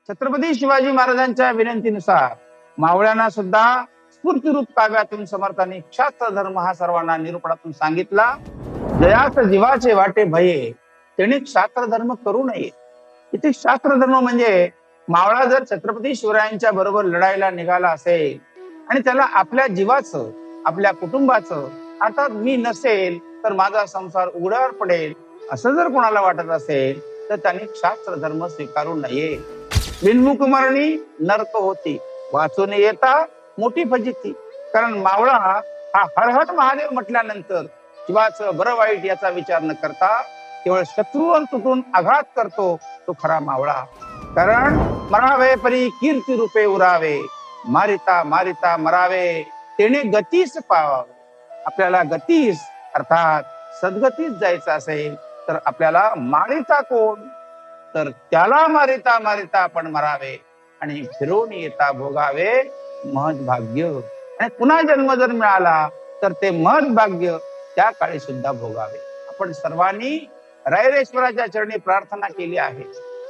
छत्रपती शिवाजी महाराजांच्या विनंतीनुसार मावळ्यांना सुद्धा स्फूर्तिरूप काव्यातून समर्थांनी शास्त्र धर्म हा सर्वांना निरूपणातून सांगितला. जयास जीवाचे वाटे भये तेणे शास्त्र धर्म करू नये. इथे शास्त्र धर्म म्हणजे मावळा जर छत्रपती शिवरायांच्या बरोबर लढायला निघाला असेल आणि त्याला आपल्या जीवाचं, आपल्या कुटुंबाचं, अर्थात मी नसेल तर माझा संसार उघड्यावर पडेल असं जर कोणाला वाटत असेल तर त्यांनी शास्त्र धर्म स्वीकारू नये. बिनमुख मरणी नरक होती, वाचून येता मोठी फजिती. कारण मावळा हा हर महादेव म्हटल्यानंतर जीवाचं बरं वाईट याचा विचार न करता केवळ शत्रूवर तुटून आघात करतो तो खरा मावळा. कारण मरावे परी कीर्ती रूपे उरावे, मारिता मारिता मरावे तेने गतीस पावावे. आपल्याला गतीस अर्थात सद्गतीस जायचं असेल तर आपल्याला मारिता कोण, तर त्याला मारिता मारिता आपण मरावे आणि फिरून येता भोगावे महद भाग्य. आणि पुन्हा जन्म जर मिळाला तर ते महद भाग्य त्या काळी सुद्धा भोगावे. आपण सर्वांनी रायरेश्वराच्या चरणी प्रार्थना केली आहे.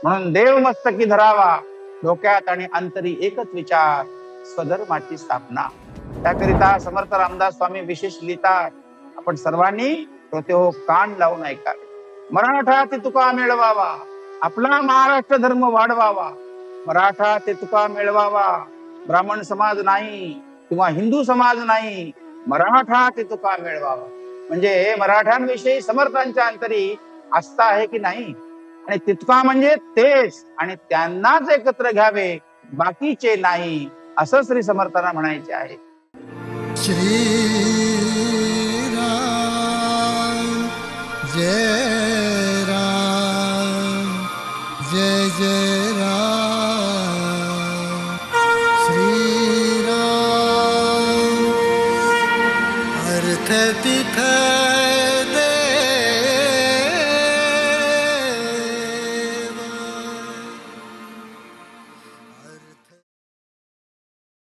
म्हणून देव मस्तकी धरावा डोक्यात आणि अंतरी एकच विचार, स्वधर्माची स्थापना. त्याकरिता समर्थ रामदास स्वामी विशेष लिहितात. आपण सर्वांनी श्रोते हो कान लावून ऐकावे. मराठा ते तुका मिळवावा, आपला महाराष्ट्र धर्म वाढवावा. मराठा ते तुका मिळवावा, ब्राह्मण समाज नाही किंवा हिंदू समाज नाही, मराठा ते तुका मिळवावा. म्हणजे मराठ्यांविषयी समर्थांच्या अंतरी आस्था आहे की नाही. आणि तितका म्हणजे तेच आणि त्यांनाच एकत्र घ्यावे, बाकीचे नाही, असं श्री समर्थांना म्हणायचे आहे. श्री राम जय राम जय जय राम श्री राम अर्थ तिथ